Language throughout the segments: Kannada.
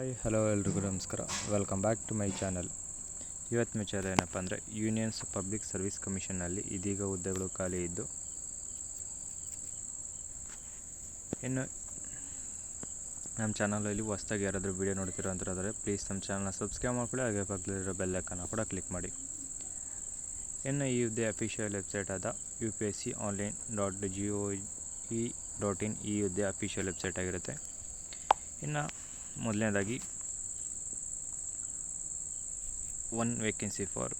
ಹಾಯ್ ಹಲೋ ಎಲ್ರಿಗೂ ನಮಸ್ಕಾರ. Welcome back to my channel. ಇವತ್ತಿನ ವಿಚಾರ ಏನಪ್ಪ ಅಂದರೆ ಯೂನಿಯನ್ಸ್ ಪಬ್ಲಿಕ್ ಸರ್ವಿಸ್ ಕಮಿಷನ್ನಲ್ಲಿ ಇದೀಗ ಹುದ್ದೆಗಳು ಖಾಲಿ ಇದ್ದು, ಇನ್ನು ನಮ್ಮ ಚಾನಲಲ್ಲಿ ಹೊಸದಾಗಿ ಯಾರಾದರೂ ವೀಡಿಯೋ ನೋಡ್ತಿರೋ ಅಂತಾದರೆ ಪ್ಲೀಸ್ ನಮ್ಮ ಚಾನಲ್ನ ಸಬ್ಸ್ಕ್ರೈಬ್ ಮಾಡ್ಕೊಳ್ಳಿ, ಹಾಗೆ ಪಕ್ಕದಲ್ಲಿರೋ ಬೆಲ್ ಐಕಾನ್ ಕೂಡ ಕ್ಲಿಕ್ ಮಾಡಿ. ಇನ್ನು ಈ ಹುದ್ದೆ ಅಫಿಷಿಯಲ್ ವೆಬ್ಸೈಟ್ ಆದ upsconline.gov.in ಈ ಹುದ್ದೆ ಅಫಿಷಿಯಲ್ ವೆಬ್ಸೈಟ್ ಆಗಿರುತ್ತೆ. ಇನ್ನು ಮೊದಲನೇದಾಗಿ one vacancy for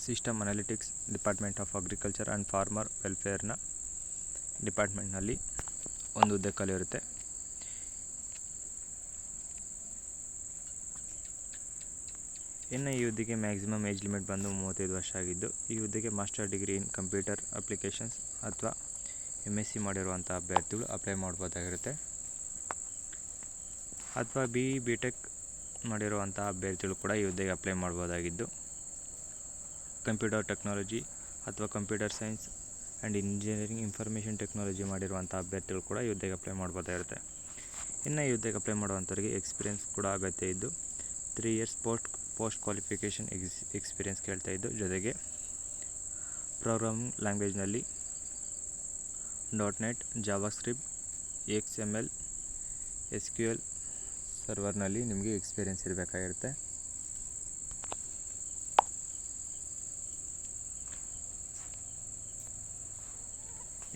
system analytics department of agriculture and farmer ವೆಲ್ಫೇರ್ನ ಡಿಪಾರ್ಟ್ಮೆಂಟ್ನಲ್ಲಿ ಒಂದು ಹುದ್ದೆ ಖಾಲಿ ಇರುತ್ತೆ. ಇನ್ನು ಈ ಹುದ್ದೆಗೆ ಮ್ಯಾಕ್ಸಿಮಮ್ ಏಜ್ ಲಿಮಿಟ್ ಬಂದು 35 ವರ್ಷ ಆಗಿದ್ದು, ಈ ಹುದ್ದೆಗೆ master degree in computer applications ಅಥವಾ MSc ಮಾಡಿರುವಂಥ ಅಭ್ಯರ್ಥಿಗಳು ಅಪ್ಲೈ ಮಾಡ್ಬೋದಾಗಿರುತ್ತೆ. ಅಥವಾ BTech ಮಾಡಿರುವಂಥ ಅಭ್ಯರ್ಥಿಗಳು ಕೂಡ ಈ ಹುದ್ದೆಗೆ ಅಪ್ಲೈ ಮಾಡ್ಬೋದಾಗಿದ್ದು, ಕಂಪ್ಯೂಟರ್ ಟೆಕ್ನಾಲಜಿ ಅಥವಾ computer science and engineering information technology ಮಾಡಿರುವಂಥ ಅಭ್ಯರ್ಥಿಗಳು ಕೂಡ ಈ ಹುದ್ದೆಗೆ ಅಪ್ಲೈ ಮಾಡ್ಬೋದಾಗಿರುತ್ತೆ. ಇನ್ನು ಈ ಹುದ್ದೆಗೆ ಅಪ್ಲೈ ಮಾಡುವಂಥವ್ರಿಗೆ ಎಕ್ಸ್ಪೀರಿಯೆನ್ಸ್ ಕೂಡ ಅಗತ್ಯ ಇದ್ದು 3 ಇಯರ್ಸ್ ಪೋಸ್ಟ್ ಕ್ವಾಲಿಫಿಕೇಷನ್ ಎಕ್ಸ್ಪೀರಿಯೆನ್ಸ್ ಕೇಳ್ತಾ ಇದ್ದು, ಜೊತೆಗೆ ಪ್ರೋಗ್ರಾಮಿಂಗ್ ಲ್ಯಾಂಗ್ವೇಜ್ನಲ್ಲಿ .NET, ಜಾವಾಸ್ಕ್ರಿಪ್ಟ್, XML, SQL ಸರ್ವರ್ನಲ್ಲಿ ನಿಮಗೆ ಎಕ್ಸ್ಪೀರಿಯೆನ್ಸ್ ಇರಬೇಕಾಗಿರುತ್ತೆ.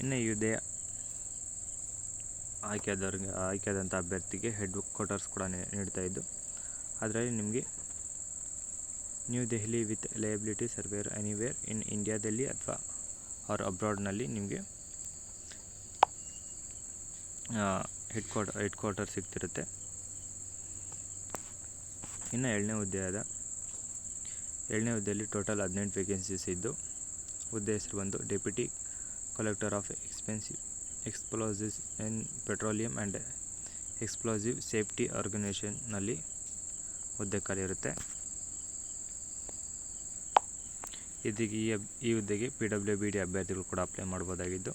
ಇನ್ನು ಈ ಹುದ್ದೆಯ ಆಯ್ಕೆಯಾದಂಥ ಅಭ್ಯರ್ಥಿಗೆ ಹೆಡ್ ಕ್ವಾರ್ಟರ್ಸ್ ಕೂಡ ನೀಡ್ತಾ ಇದ್ದು, ಅದರಲ್ಲಿ ನಿಮಗೆ new Delhi with liability server anywhere in ಇಂಡಿಯಾದಲ್ಲಿ ಅಥವಾ ಅಬ್ರಾಡ್ನಲ್ಲಿ ನಿಮಗೆ ಹೆಡ್ ಕ್ವಾರ್ಟರ್ ಸಿಗ್ತಿರುತ್ತೆ. ಇನ್ನು ಏಳನೇ ಹುದ್ದೆಯಲ್ಲಿ ಟೋಟಲ್ 18 ವೇಕೆನ್ಸೀಸ್ ಇದ್ದು, ಹುದ್ದೆ ಹೆಸರು ಬಂದು deputy collector of explosives in petroleum and explosive safety ಆರ್ಗನೈಸೇಷನ್ನಲ್ಲಿ ಹುದ್ದೆ ಖಾಲಿ ಇರುತ್ತೆ. ಇದೀಗ ಈ ಹುದ್ದೆಗೆ PWBD ಅಭ್ಯರ್ಥಿಗಳು ಕೂಡ ಅಪ್ಲೈ ಮಾಡ್ಬೋದಾಗಿದ್ದು,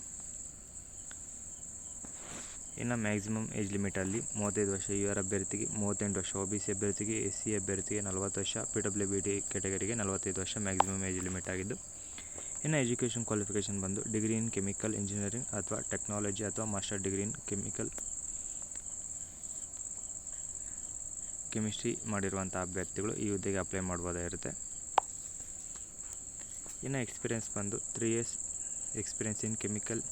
ಇನ್ನು ಮ್ಯಾಕ್ಸಿಮಮ್ ಏಜ್ ಲಿಮಿಟಲ್ಲಿ 35 ವರ್ಷ UR ಅಭ್ಯರ್ಥಿಗೆ, 38 ವರ್ಷ OBC ಅಭ್ಯರ್ಥಿಗೆ, SC ಅಭ್ಯರ್ಥಿಗೆ 40 ವರ್ಷ, PWBD ಕ್ಯಾಟಗರಿಗೆ 45 ವರ್ಷ ಮ್ಯಾಕ್ಸಿಮಮ್ ಏಜ್ ಲಿಮಿಟ್ ಆಗಿದ್ದು, ಇನ್ನು ಎಜುಕೇಷನ್ ಕ್ವಾಲಿಫಿಕೇಷನ್ ಬಂದು ಡಿಗ್ರಿ ಇನ್ ಕೆಮಿಕಲ್ ಇಂಜಿನಿಯರಿಂಗ್ ಅಥವಾ ಟೆಕ್ನಾಲಜಿ ಅಥವಾ ಮಾಸ್ಟರ್ ಡಿಗ್ರಿ ಇನ್ ಕೆಮಿಸ್ಟ್ರಿ ಮಾಡಿರುವಂಥ ಅಭ್ಯರ್ಥಿಗಳು ಈ ಹುದ್ದೆಗೆ ಅಪ್ಲೈ ಮಾಡ್ಬೋದಾಗಿರುತ್ತೆ. ಇನ್ನು ಎಕ್ಸ್ಪೀರಿಯೆನ್ಸ್ ಬಂದು 3 years experience in chemical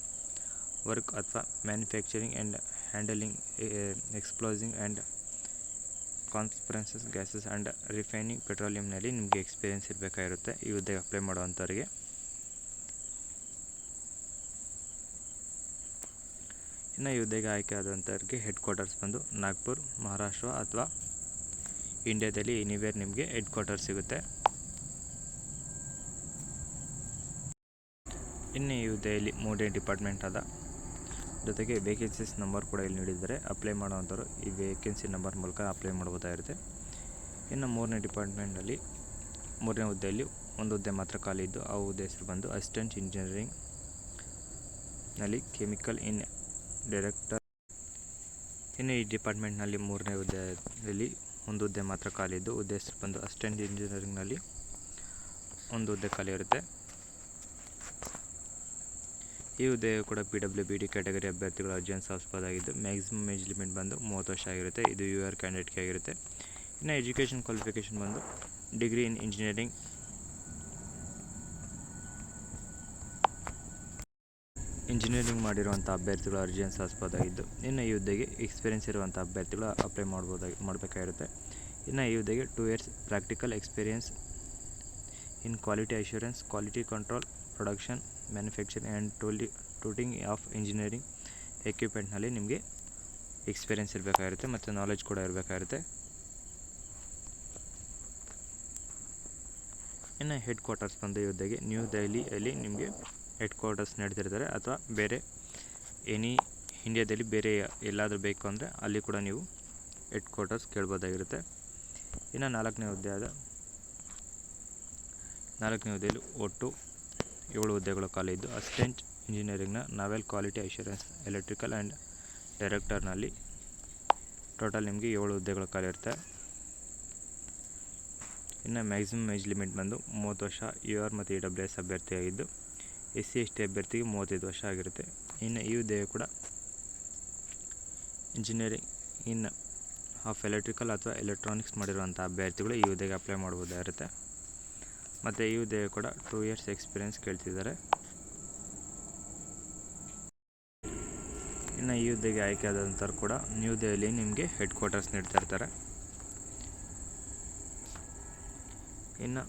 work ಅಥವಾ manufacturing and handling explosive and compressed gases and refining ಪೆಟ್ರೋಲಿಯಂನಲ್ಲಿ ನಿಮಗೆ ಎಕ್ಸ್ಪೀರಿಯೆನ್ಸ್ ಇರಬೇಕಾಗಿರುತ್ತೆ ಈ ಹುದ್ದೆಗೆ ಅಪ್ಲೈ ಮಾಡುವಂಥವ್ರಿಗೆ. ಇನ್ನು ಈ ಹುದ್ದೆಗೆ ಆಯ್ಕೆ ಆದಂಥವ್ರಿಗೆ ಹೆಡ್ ಕ್ವಾರ್ಟರ್ಸ್ ಬಂದು ನಾಗ್ಪುರ್, ಮಹಾರಾಷ್ಟ್ರ ಅಥವಾ ಇಂಡಿಯಾದಲ್ಲಿ ಎನಿವೇರ್ ನಿಮಗೆ ಹೆಡ್ ಕ್ವಾರ್ಟರ್ ಸಿಗುತ್ತೆ. ಇನ್ನು ಈ ಹುದ್ದೆಯಲ್ಲಿ 3 ಡಿಪಾರ್ಟ್ಮೆಂಟ್ ಆದ ಜೊತೆಗೆ ವೇಕೆನ್ಸೀಸ್ ನಂಬರ್ ಕೂಡ ಇಲ್ಲಿ ನೀಡಿದ್ದಾರೆ. ಅಪ್ಲೈ ಮಾಡುವಂಥವ್ರು ಈ ವೇಕೆನ್ಸಿ ನಂಬರ್ ಮೂಲಕ ಅಪ್ಲೈ ಮಾಡ್ಬೋದಾಗಿರುತ್ತೆ. ಇನ್ನು 3ನೇ ಡಿಪಾರ್ಟ್ಮೆಂಟ್ನಲ್ಲಿ 3ನೇ ಹುದ್ದೆಯಲ್ಲಿ ಒಂದು ಹುದ್ದೆ ಮಾತ್ರ ಖಾಲಿ ಇದ್ದು, ಆ ಹುದ್ದೆ ಹೆಸರು ಬಂದು ಅಸಿಸ್ಟೆಂಟ್ ಇಂಜಿನಿಯರಿಂಗ್ನಲ್ಲಿ ಕೆಮಿಕಲ್ ಇನ್ ಡೈರೆಕ್ಟರ್. ಇನ್ನು ಈ ಡಿಪಾರ್ಟ್ಮೆಂಟ್ನಲ್ಲಿ 3ನೇ ಹುದ್ದೆಯಲ್ಲಿ ಒಂದು ಹುದ್ದೆ ಮಾತ್ರ ಖಾಲಿ ಇದ್ದು, ಹುದ್ದೆ ಹೆಸರು ಬಂದು ಅಸಿಸ್ಟೆಂಟ್ ಇಂಜಿನಿಯರಿಂಗ್ನಲ್ಲಿ ಒಂದು ಹುದ್ದೆ ಖಾಲಿ ಇರುತ್ತೆ. ಈ ಹುದ್ದೆಯು ಕೂಡ PWBD ಕ್ಯಾಟಗರಿ ಅಭ್ಯರ್ಥಿಗಳು ಅರ್ಜಿಯನ್ನು ಸಲ್ಲಿಸಬಹುದಾಗಿದ್ದು, ಮ್ಯಾಕ್ಸಿಮಮ್ ಏಜ್ ಲಿಮಿಟ್ ಬಂದು 30 ವರ್ಷ ಆಗಿರುತ್ತೆ. ಇದು UR ಕ್ಯಾಂಡಿಡೇಟ್ಗೆ ಆಗಿರುತ್ತೆ. ಇನ್ನು ಎಜುಕೇಷನ್ ಕ್ವಾಲಿಫಿಕೇಷನ್ ಬಂದು ಡಿಗ್ರಿ ಇನ್ ಇಂಜಿನಿಯರಿಂಗ್ ಮಾಡಿರುವಂಥ ಅಭ್ಯರ್ಥಿಗಳು ಅರ್ಜಿಯನ್ನು ಸಲ್ಲಿಸಬಹುದಾಗಿದ್ದು, ಇನ್ನು ಈ ಹುದ್ದೆಗೆ ಎಕ್ಸ್ಪೀರಿಯೆನ್ಸ್ ಇರುವಂಥ ಅಭ್ಯರ್ಥಿಗಳು ಅಪ್ಲೈ ಮಾಡಬೇಕಾಗಿರುತ್ತೆ. ಇನ್ನು ಈ ಹುದ್ದೆಗೆ 2 years practical experience in quality assurance, quality control, production, manufacturing and tooling of engineering ಎಕ್ವಿಪ್ಮೆಂಟ್ನಲ್ಲಿ ನಿಮಗೆ ಎಕ್ಸ್ಪೀರಿಯೆನ್ಸ್ ಇರಬೇಕಾಗಿರುತ್ತೆ ಮತ್ತು ನಾಲೆಜ್ ಕೂಡ ಇರಬೇಕಾಗಿರುತ್ತೆ. ಇನ್ನು ಹೆಡ್ ಕ್ವಾರ್ಟರ್ಸ್ ಬಂದು ಈ ಹುದ್ದೆಗೆ ನ್ಯೂ ದೆಹಲಿಯಲ್ಲಿ ನಿಮಗೆ ಹೆಡ್ ಕ್ವಾರ್ಟರ್ಸ್ ನೀಡ್ತಿರ್ತಾರೆ, ಅಥವಾ ಬೇರೆ ಇಂಡಿಯಾದಲ್ಲಿ ಬೇರೆ ಎಲ್ಲಾದರೂ ಬೇಕು ಅಂದರೆ ಅಲ್ಲಿ ಕೂಡ ನೀವು ಹೆಡ್ ಕ್ವಾರ್ಟರ್ಸ್ ಕೇಳ್ಬೋದಾಗಿರುತ್ತೆ. ಇನ್ನು 4ನೇ ಹುದ್ದೆಯಲ್ಲಿ ಒಟ್ಟು 7 ಹುದ್ದೆಗಳು ಖಾಲಿ ಇದ್ದು, ಅಸಿಸ್ಟೆಂಟ್ ಇಂಜಿನಿಯರಿಂಗ್ನ naval quality assurance electrical and ಡೈರೆಕ್ಟರ್ನಲ್ಲಿ ಟೋಟಲ್ ನಿಮಗೆ 7 ಹುದ್ದೆಗಳು ಖಾಲಿ ಇರುತ್ತೆ. ಇನ್ನು ಮ್ಯಾಕ್ಸಿಮಮ್ ಏಜ್ ಲಿಮಿಟ್ ಬಂದು 30 ವರ್ಷ UR ಮತ್ತು EWS ಅಭ್ಯರ್ಥಿಯಾಗಿದ್ದು SC/ST ಅಭ್ಯರ್ಥಿಗೆ 35 ವರ್ಷ ಆಗಿರುತ್ತೆ. ಇನ್ನು ಈ ಹುದ್ದೆಯು ಕೂಡ ಇಂಜಿನಿಯರಿಂಗ್ ಇನ್ ಆಫ್ ಎಲೆಕ್ಟ್ರಿಕಲ್ ಅಥವಾ ಎಲೆಕ್ಟ್ರಾನಿಕ್ಸ್ ಮಾಡಿರುವಂಥ ಅಭ್ಯರ್ಥಿಗಳು ಈ ಹುದ್ದೆಗೆ ಅಪ್ಲೈ ಮಾಡ್ಬೋದಾಗಿರುತ್ತೆ. ಮತ್ತು ಈ ಹುದ್ದೆಯು ಕೂಡ 2 ಇಯರ್ಸ್ ಎಕ್ಸ್ಪೀರಿಯೆನ್ಸ್ ಕೇಳ್ತಿದ್ದಾರೆ. ಇನ್ನು ಈ ಹುದ್ದೆಗೆ ಆಯ್ಕೆ ಆದ ನಂತರ ಕೂಡ ನ್ಯೂ ದೆಹಲಿ ನಿಮಗೆ ಹೆಡ್ ಕ್ವಾರ್ಟರ್ಸ್ ನೀಡ್ತಾ ಇರ್ತಾರೆ. ಇನ್ನು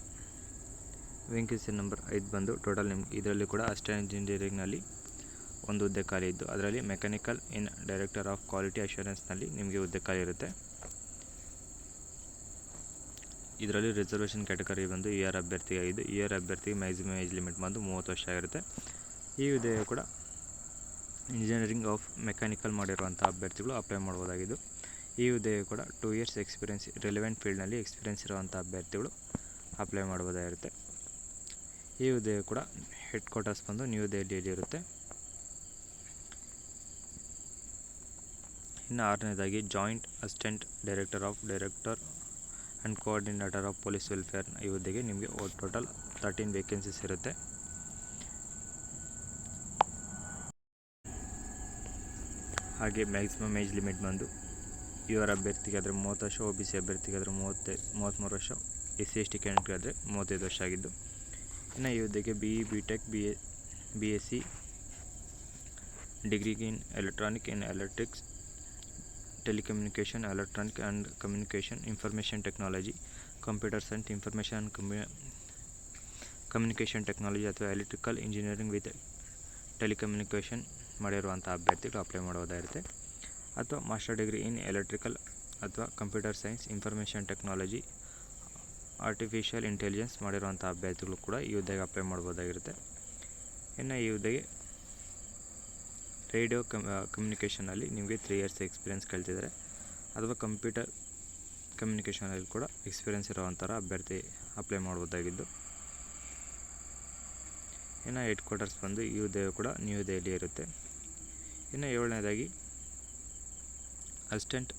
ವೇಕೆನ್ಸಿ ನಂಬರ್ 5 ಬಂದು ಟೋಟಲ್ ನಿಮ್ಗೆ ಇದರಲ್ಲಿ ಕೂಡ ಅಸಿಸ್ಟೆಂಟ್ ಇಂಜಿನಿಯರಿಂಗ್ನಲ್ಲಿ ಒಂದು ಹುದ್ದೆ ಖಾಲಿ ಇದ್ದು ಅದರಲ್ಲಿ mechanical in director of quality ಅಶ್ಯೂರೆನ್ಸ್ನಲ್ಲಿ ನಿಮಗೆ ಹುದ್ದೆ ಖಾಲಿ ಇರುತ್ತೆ. ಇದರಲ್ಲಿ ರಿಸರ್ವೇಷನ್ ಕ್ಯಾಟಗರಿ ಬಂದು UR ಅಭ್ಯರ್ಥಿಯಾಗಿದ್ದು UR ಅಭ್ಯರ್ಥಿಗೆ ಮ್ಯಾಕ್ಸಿಮಮ್ ಏಜ್ ಲಿಮಿಟ್ ಬಂದು 30 ವರ್ಷ ಆಗಿರುತ್ತೆ. ಈ ಹುದ್ದೆಯು ಕೂಡ ಇಂಜಿನಿಯರಿಂಗ್ ಆಫ್ ಮೆಕ್ಯಾನಿಕಲ್ ಮಾಡಿರುವಂಥ ಅಭ್ಯರ್ಥಿಗಳು ಅಪ್ಲೈ ಮಾಡ್ಬೋದಾಗಿದ್ದು ಈ ಹುದ್ದೆಯು ಕೂಡ 2 ಇಯರ್ಸ್ ಎಕ್ಸ್ಪೀರಿಯೆನ್ಸ್ ರಿಲೆವೆಂಟ್ ಫೀಲ್ಡ್ನಲ್ಲಿ ಎಕ್ಸ್ಪೀರಿಯೆನ್ಸ್ ಇರುವಂಥ ಅಭ್ಯರ್ಥಿಗಳು ಅಪ್ಲೈ ಮಾಡ್ಬೋದಾಗಿರುತ್ತೆ. ಈ ಹುದ್ದೆಯು ಕೂಡ ಹೆಡ್ ಕ್ವಾರ್ಟರ್ಸ್ ಬಂದು ನ್ಯೂ ದೆಹಲಿಯಲ್ಲಿ ಇರುತ್ತೆ. ಇನ್ನು 6ನೇದಾಗಿ joint assistant director and coordinator of police welfare ಈ ಹುದ್ದೆಗೆ ನಿಮಗೆ ಟೋಟಲ್ 13 ವೇಕೆನ್ಸೀಸ್ ಇರುತ್ತೆ. ಹಾಗೆ ಮ್ಯಾಕ್ಸಿಮಮ್ ಏಜ್ ಲಿಮಿಟ್ ಬಂದು UR ಅಭ್ಯರ್ಥಿಗೆ ಆದರೆ 30 ವರ್ಷ, OBC ಅಭ್ಯರ್ಥಿಗೆ ಆದರೆ 33 ವರ್ಷ, SC/ST ಕ್ಯಾಂಡಿಡೇಟ್ಗೆ ಆದರೆ 35 ವರ್ಷ ಆಗಿದ್ದು ಇನ್ನು ಈ ಹುದ್ದೆಗೆ BE, BTech, BSc degree in electrics, telecommunication, electronic and communication, information technology, computer science, information communication technology ಅಥವಾ ಎಲೆಕ್ಟ್ರಿಕಲ್ ಇಂಜಿನಿಯರಿಂಗ್ ವಿತ್ ಟೆಲಿಕಮ್ಯುನಿಕೇಷನ್ ಮಾಡಿರುವಂಥ ಅಭ್ಯರ್ಥಿಗಳು ಅಪ್ಲೈ ಮಾಡೋದಾಗಿರುತ್ತೆ. ಅಥವಾ ಮಾಸ್ಟರ್ ಡಿಗ್ರಿ ಇನ್ ಎಲೆಕ್ಟ್ರಿಕಲ್ ಅಥವಾ computer science, information technology, artificial intelligence ಮಾಡಿರುವಂಥ ಅಭ್ಯರ್ಥಿಗಳು ಕೂಡ ಈ ಹುದ್ದೆಗೆ ಅಪ್ಲೈ ಮಾಡ್ಬೋದಾಗಿರುತ್ತೆ. ಇನ್ನು ಈ ಹುದ್ದೆಗೆ ರೇಡಿಯೋ ಕಮ್ಯುನಿಕೇಷನಲ್ಲಿ ನಿಮಗೆ 3 ಇಯರ್ಸ್ ಎಕ್ಸ್ಪೀರಿಯೆನ್ಸ್ ಕೇಳ್ತಿದ್ದಾರೆ ಅಥವಾ ಕಂಪ್ಯೂಟರ್ ಕಮ್ಯುನಿಕೇಷನಲ್ಲಿ ಕೂಡ ಎಕ್ಸ್ಪೀರಿಯೆನ್ಸ್ ಇರೋವಂಥರ ಅಭ್ಯರ್ಥಿ ಅಪ್ಲೈ ಮಾಡ್ಬೋದಾಗಿದ್ದು ಇನ್ನು ಹೆಡ್ ಕ್ವಾರ್ಟರ್ಸ್ ಬಂದು ಈ ಹುದ್ದೆಯು ಕೂಡ ನ್ಯೂ ದೆಹಲಿ ಇರುತ್ತೆ. ಇನ್ನು 7ನೇದಾಗಿ ಅಸಿಸ್ಟೆಂಟ್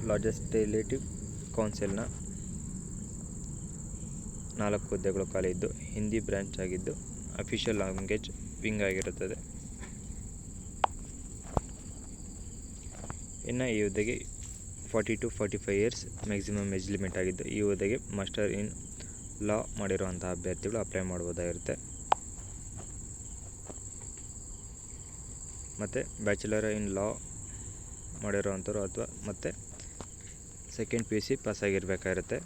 ಲೆಜಿಸ್ಲೇಟಿವ್ ಕೌನ್ಸಿಲ್ನ 4 ಹುದ್ದೆಗಳು ಖಾಲಿ ಇದ್ದು ಹಿಂದಿ ಬ್ರಾಂಚ್ ಆಗಿದ್ದು ಅಫಿಷಿಯಲ್ ಲ್ಯಾಂಗ್ವೇಜ್ ವಿಂಗ್ ಆಗಿರುತ್ತದೆ. ಇನ್ನು ಈ ಹುದ್ದೆಗೆ 40 to 45 years maximum age limit ಆಗಿದ್ದು ಈ ಹುದ್ದೆಗೆ ಮಾಸ್ಟರ್ ಇನ್ ಲಾ ಮಾಡಿರುವಂಥ ಅಭ್ಯರ್ಥಿಗಳು ಅಪ್ಲೈ ಮಾಡ್ಬೋದಾಗಿರುತ್ತೆ. ಮತ್ತು ಬ್ಯಾಚುಲರ್ ಇನ್ ಲಾ ಮಾಡಿರೋವಂಥವ್ರು ಅಥವಾ ಮತ್ತು ಸೆಕೆಂಡ್ PUC ಪಾಸ್ ಆಗಿರಬೇಕಾಗಿರುತ್ತೆ.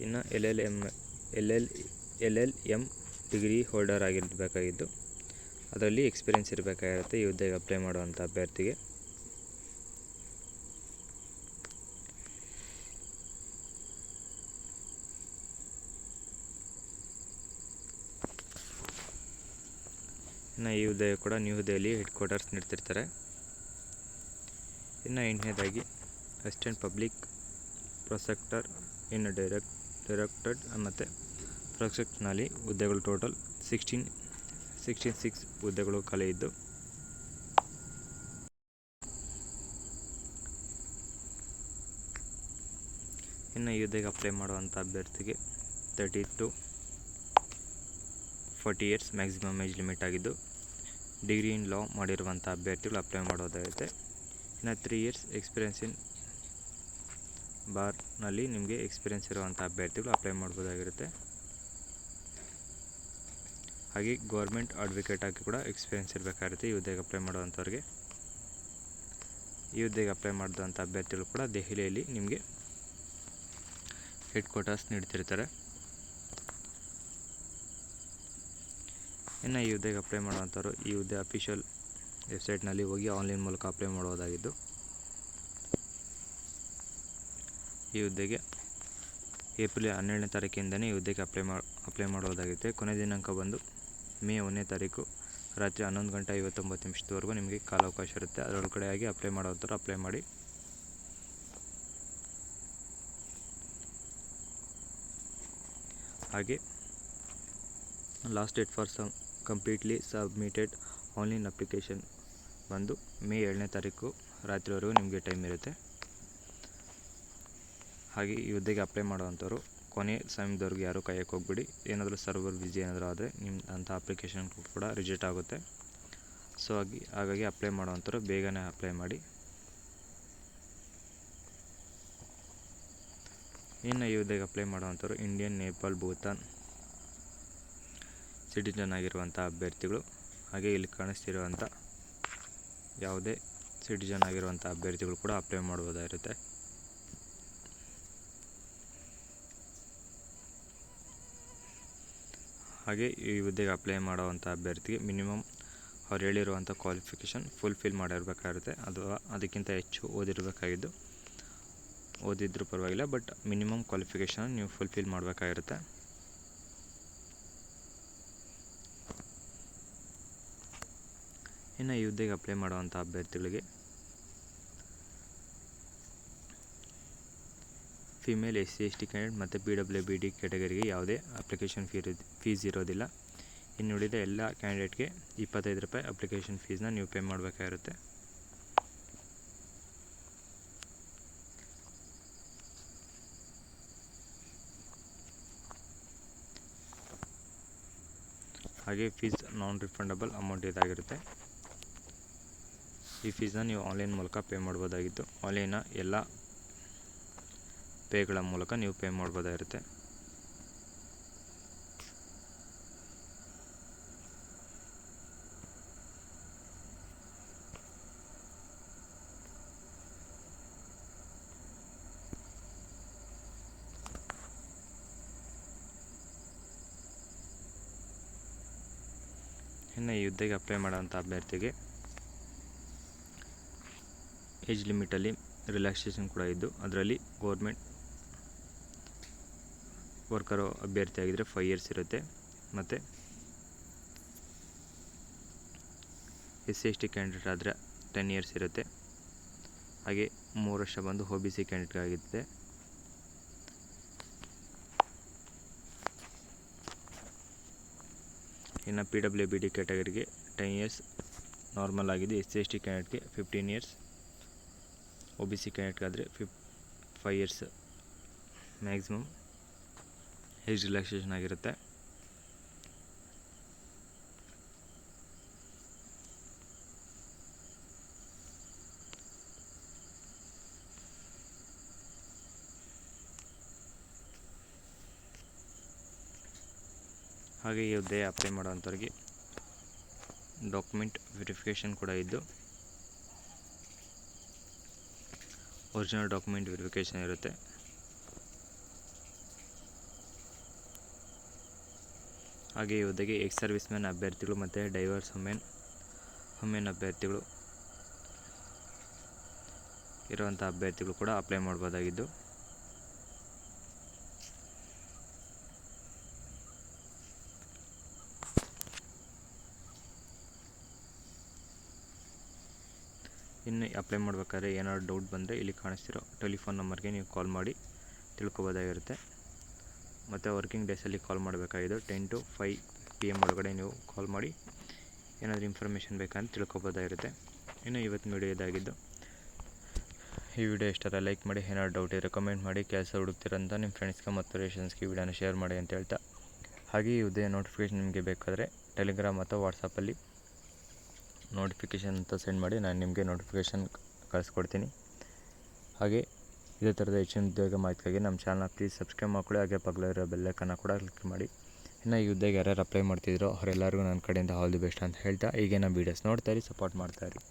ಇನ್ನು LLM ಡಿಗ್ರಿ ಹೋಲ್ಡರ್ ಆಗಿರಬೇಕಾಗಿದ್ದು ಅದರಲ್ಲಿ ಎಕ್ಸ್ಪೀರಿಯೆನ್ಸ್ ಇರಬೇಕಾಗಿರುತ್ತೆ ಈ ಹುದ್ದೆಗೆ ಅಪ್ಲೈ ಮಾಡುವಂಥ ಅಭ್ಯರ್ಥಿಗೆ. ಇನ್ನು ಈ ಹುದ್ದೆಯು ಕೂಡ ನ್ಯೂ ದೆಹಲಿ ಹೆಡ್ ಕ್ವಾರ್ಟರ್ಸ್ ನೀಡ್ತಿರ್ತಾರೆ. ಇನ್ನು 8ನೇದಾಗಿ ಅಸಿಸ್ಟೆಂಟ್ ಪಬ್ಲಿಕ್ ಪ್ರಾಸಿಕ್ಯೂಟರ್ ಇನ್ ಡೈರೆಕ್ಟರೇಟ್ ಮತ್ತು ಪ್ರಾಸಿಕ್ಯೂಷನ್ನಲ್ಲಿ ಹುದ್ದೆಗಳು ಟೋಟಲ್ 16 ಹುದ್ದೆಗಳು ಖಾಲಿ ಇದ್ದು ಇನ್ನು ಈ ಹುದ್ದೆಗೆ ಅಪ್ಲೈ ಮಾಡುವಂಥ ಅಭ್ಯರ್ಥಿಗೆ 30 to 40 years maximum age limit ಆಗಿದ್ದು ಡಿಗ್ರಿ ಇನ್ ಲಾ ಮಾಡಿರುವಂಥ ಅಭ್ಯರ್ಥಿಗಳು ಅಪ್ಲೈ ಮಾಡೋದಾಗುತ್ತೆ. ಇನ್ನು 3 ಇಯರ್ಸ್ ಎಕ್ಸ್ಪೀರಿಯೆನ್ಸ್ ಇನ್ ಬಾರ್ನಲ್ಲಿ ನಿಮಗೆ ಎಕ್ಸ್ಪೀರಿಯೆನ್ಸ್ ಇರುವಂಥ ಅಭ್ಯರ್ಥಿಗಳು ಅಪ್ಲೈ ಮಾಡ್ಬೋದಾಗಿರುತ್ತೆ. ಹಾಗೆ ಗೌರ್ಮೆಂಟ್ ಅಡ್ವೊಕೇಟ್ ಆಗಿ ಕೂಡ ಎಕ್ಸ್ಪೀರಿಯೆನ್ಸ್ ಇರಬೇಕಾಗಿರುತ್ತೆ ಈ ಹುದ್ದೆಗೆ ಅಪ್ಲೈ ಮಾಡುವಂಥವ್ರಿಗೆ. ಈ ಹುದ್ದೆಗೆ ಅಪ್ಲೈ ಮಾಡಿದಂಥ ಅಭ್ಯರ್ಥಿಗಳು ಕೂಡ ದೆಹಲಿಯಲ್ಲಿ ನಿಮಗೆ ಹೆಡ್ ಕ್ವಾರ್ಟರ್ಸ್ ನೀಡ್ತಿರ್ತಾರೆ. ಇನ್ನು ಈ ಹುದ್ದೆಗೆ ಅಪ್ಲೈ ಮಾಡುವಂಥವ್ರು ಈ ಹುದ್ದೆ ಅಫಿಷಿಯಲ್ ವೆಬ್ಸೈಟ್ನಲ್ಲಿ ಹೋಗಿ ಆನ್ಲೈನ್ ಮೂಲಕ ಅಪ್ಲೈ ಮಾಡೋದಾಗಿದ್ದು ಈ ಹುದ್ದೆಗೆ ಏಪ್ರಿಲ್ 12ನೇ ತಾರೀಕಿಂದಲೇ ಈ ಹುದ್ದೆಗೆ ಅಪ್ಲೈ ಮಾಡೋದಾಗುತ್ತೆ. ಕೊನೆ ದಿನಾಂಕ ಬಂದು ಮೇ 1ನೇ ತಾರೀಕು ರಾತ್ರಿ 11:59 ನಿಮಗೆ ಕಾಲಾವಕಾಶ ಇರುತ್ತೆ. ಅದರೊಳಗಡೆ ಆಗಿ ಅಪ್ಲೈ ಮಾಡೋವಂಥವ್ರು ಅಪ್ಲೈ ಮಾಡಿ. ಹಾಗೆ last date for completely submitted online application ಬಂದು ಮೇ 7ನೇ ತಾರೀಕು ರಾತ್ರಿವರೆಗೂ ನಿಮಗೆ ಟೈಮ್ ಇರುತ್ತೆ. ಹಾಗೆ ಈ ಹುದ್ದೆಗೆ ಅಪ್ಲೈ ಮಾಡುವಂಥವ್ರು ಕೊನೆ ಸಮಯದವರೆಗೂ ಯಾರೂ ಕಾಯಕ್ಕೆ ಹೋಗ್ಬಿಡಿ. ಏನಾದರೂ ಸರ್ವರ್ ಬಿಸಿ ಏನಾದರೂ ಆದರೆ ಅಂಥ ಅಪ್ಲಿಕೇಶನ್ ಕೂಡ ರಿಜೆಕ್ಟ್ ಆಗುತ್ತೆ. ಸೊ ಹಾಗಾಗಿ ಅಪ್ಲೈ ಮಾಡುವಂಥವ್ರು ಬೇಗನೆ ಅಪ್ಲೈ ಮಾಡಿ. ಇನ್ನು ಈ ಹುದ್ದೆಗೆ ಅಪ್ಲೈ ಮಾಡುವಂಥವ್ರು ಇಂಡಿಯನ್, ನೇಪಾಲ್, ಭೂತಾನ್ ಸಿಟಿಜನ್ ಆಗಿರುವಂಥ ಅಭ್ಯರ್ಥಿಗಳು. ಹಾಗೆ ಇಲ್ಲಿ ಕಾಣಿಸ್ತಿರುವಂಥ ಯಾವುದೇ ಸಿಟಿಜನ್ ಆಗಿರುವಂಥ ಅಭ್ಯರ್ಥಿಗಳು ಕೂಡ ಅಪ್ಲೈ ಮಾಡ್ಬೋದಾಗಿರುತ್ತೆ. ಹಾಗೆ ಈ ಹುದ್ದೆಗೆ ಅಪ್ಲೈ ಮಾಡುವಂಥ ಅಭ್ಯರ್ಥಿಗೆ ಮಿನಿಮಮ್ ಅವ್ರು ಹೇಳಿರುವಂಥ ಕ್ವಾಲಿಫಿಕೇಷನ್ ಫುಲ್ಫಿಲ್ ಮಾಡಿರಬೇಕಾಗಿರುತ್ತೆ. ಅಥವಾ ಅದಕ್ಕಿಂತ ಹೆಚ್ಚು ಓದಿರಬೇಕಾಗಿದ್ದು, ಓದಿದ್ರೂ ಪರವಾಗಿಲ್ಲ, ಬಟ್ ಮಿನಿಮಮ್ ಕ್ವಾಲಿಫಿಕೇಷನ್ ನೀವು ಫುಲ್ಫಿಲ್ ಮಾಡಬೇಕಾಗಿರುತ್ತೆ. ಇನ್ನು ಈ ಹುದ್ದೆಗೆ ಅಪ್ಲೈ ಮಾಡುವಂಥ ಅಭ್ಯರ್ಥಿಗಳಿಗೆ ಫಿಮೇಲ್, SC/ST ಕ್ಯಾಂಡಿಡೇಟ್ ಮತ್ತು PWBD ಕ್ಯಾಟಗರಿಗೆ ಯಾವುದೇ ಅಪ್ಲಿಕೇಶನ್ ಫೀಸ್ ಇರೋದಿಲ್ಲ. ಇನ್ನು ಉಳಿದ ಎಲ್ಲ ಕ್ಯಾಂಡಿಡೇಟ್ಗೆ 25 ರೂಪಾಯಿ ಅಪ್ಲಿಕೇಶನ್ ಫೀಸ್ನ ನೀವು ಪೇ ಮಾಡಬೇಕಾಗಿರುತ್ತೆ. ಹಾಗೆ ಫೀಸ್ ನಾನ್ ರಿಫಂಡಬಲ್ ಅಮೌಂಟ್ ಇದಾಗಿರುತ್ತೆ. ಈ ಫೀಸ್ನ ನೀವು ಆನ್ಲೈನ್ ಮೂಲಕ ಪೇ ಮಾಡ್ಬೋದಾಗಿದ್ದು, ಆನ್ಲೈನ್ನ ಎಲ್ಲ ಪೇಗಳ ಮೂಲಕ ನೀವು ಪೇ ಮಾಡ್ಬೋದಾಗಿರುತ್ತೆ. ಇನ್ನು ಈ ಹುದ್ದೆಗೆ ಅಪ್ಲೈ ಮಾಡೋಂಥ ಅಭ್ಯರ್ಥಿಗೆ ಏಜ್ ಲಿಮಿಟಲ್ಲಿ ರಿಲ್ಯಾಕ್ಸೇಷನ್ ಕೂಡ ಇದ್ದು, ಅದರಲ್ಲಿ ಗೌರ್ಮೆಂಟ್ ವರ್ಕರು ಅಭ್ಯರ್ಥಿ ಆಗಿದ್ದರೆ 5 ಇಯರ್ಸ್ ಇರುತ್ತೆ. ಮತ್ತು SC/ST ಕ್ಯಾಂಡಿಡೇಟ್ ಆದರೆ 10 ಇಯರ್ಸ್ ಇರುತ್ತೆ. ಹಾಗೆ 3 ವರ್ಷ ಬಂದು OBC ಕ್ಯಾಂಡಿಡೇಟ್ ಆಗಿದೆ. ಇನ್ನು PWBD ಕ್ಯಾಟಗರಿಗೆ 10 ಇಯರ್ಸ್ ನಾರ್ಮಲ್ ಆಗಿದೆ. SC/ST ಕ್ಯಾಂಡಿಡೇಟ್ಗೆ 15 years, OBC ಕ್ಯಾಂಡಿಡೇಟ್ಗಾದರೆ 5 years maximum age relaxation ಆಗಿರುತ್ತೆ. ಹಾಗೆ ಈ ಹುದ್ದೆ ಅಪ್ಲೈ ಮಾಡುವಂಥವ್ರಿಗೆ ಡಾಕ್ಯುಮೆಂಟ್ ವೆರಿಫಿಕೇಷನ್ ಕೂಡ ಇದ್ದು, ಒರಿಜಿನಲ್ ಡಾಕ್ಯುಮೆಂಟ್ ವೆರಿಫಿಕೇಷನ್ ಇರುತ್ತೆ. ಹಾಗೆ ಈ ಹುದ್ದೆಗೆ ಎಕ್ಸ್ ಸರ್ವಿಸ್ ಮ್ಯಾನ್ ಅಭ್ಯರ್ಥಿಗಳು ಮತ್ತು ಡೈವರ್ಸ್ ವುಮೆನ್ ಅಭ್ಯರ್ಥಿಗಳು ಇರುವಂಥ ಅಭ್ಯರ್ಥಿಗಳು ಕೂಡ ಅಪ್ಲೈ ಮಾಡ್ಬೋದಾಗಿದ್ದು, ಇನ್ನು ಅಪ್ಲೈ ಮಾಡಬೇಕಾದ್ರೆ ಏನಾದ್ರು ಡೌಟ್ ಬಂದರೆ ಇಲ್ಲಿ ಕಾಣಿಸ್ತಿರೋ ಟೆಲಿಫೋನ್ ನಂಬರ್ಗೆ ನೀವು ಕಾಲ್ ಮಾಡಿ ತಿಳ್ಕೊಬೋದಾಗಿರುತ್ತೆ. ಮತ್ತು ವರ್ಕಿಂಗ್ ಡೇಸಲ್ಲಿ ಕಾಲ್ ಮಾಡಬೇಕಾಗಿದ್ದು 10 to 5 PM ಒಳಗಡೆ ನೀವು ಕಾಲ್ ಮಾಡಿ ಏನಾದರೂ ಇನ್ಫಾರ್ಮೇಷನ್ ಬೇಕಂತ ತಿಳ್ಕೊಬೋದಾಗಿರುತ್ತೆ. ಇನ್ನು ಇವತ್ತು ವಿಡಿಯೋ ಇದಾಗಿದ್ದು. ಈ ವಿಡಿಯೋ ಇಷ್ಟಾರ ಲೈಕ್ ಮಾಡಿ, ಏನಾದ್ರು ಡೌಟ್ ಇದ್ದರೆ ಕಮೆಂಟ್ ಮಾಡಿ, ಕೆಲಸ ಹುಡುಕ್ತಿರೋಂಥ ನಿಮ್ಮ ಫ್ರೆಂಡ್ಸ್ಗೆ ಮತ್ತು ರಿಲೇಷನ್ಸ್ಗೆ ಈ ವಿಡಿಯೋನ ಶೇರ್ ಮಾಡಿ ಅಂತ ಹೇಳ್ತಾ, ಹಾಗೆ ಈ ಹುದ್ದೆಯ ನೋಟಿಫಿಕೇಷನ್ ನಿಮಗೆ ಬೇಕಾದರೆ ಟೆಲಿಗ್ರಾಮ್ ಅಥವಾ ವಾಟ್ಸಪ್ಪಲ್ಲಿ ನೋಟಿಫಿಕೇಷನ್ ಅಂತ ಸೆಂಡ್ ಮಾಡಿ, ನಾನು ನಿಮಗೆ ನೋಟಿಫಿಕೇಷನ್ ಕಳಿಸ್ಕೊಡ್ತೀನಿ. ಹಾಗೆ ಇದೇ ಥರದ ಹೆಚ್ಚಿನ ಉದ್ಯೋಗ ಮಾಹಿತಿಗಾಗಿ ನಮ್ಮ ಚಾನಲ್ನ ಪ್ಲೀಸ್ ಸಬ್ಸ್ಕ್ರೈಬ್ ಮಾಡ್ಕೊಳ್ಳಿ. ಹಾಗೆ ಪಕ್ಕದಲ್ಲಿರೋ ಬೆಲ್ಲೈಕನ್ನ ಕೂಡ ಕ್ಲಿಕ್ ಮಾಡಿ. ಇನ್ನು ಈ ಹುದ್ದೆಗೆ ಯಾರ್ಯಾರು ಅಪ್ಲೈ ಮಾಡ್ತಿದ್ರೋ ಅವರೆಲ್ಲರಿಗೂ ನನ್ನ ಕಡೆಯಿಂದ ಆಲ್ ದಿ ಬೆಸ್ಟ್ ಅಂತ ಹೇಳ್ತಾ, ಹೀಗೆ ನಮ್ಮ ವೀಡಿಯೋಸ್ ನೋಡ್ತಾಯಿರಿ, ಸಪೋರ್ಟ್ ಮಾಡ್ತಾಯಿರಿ.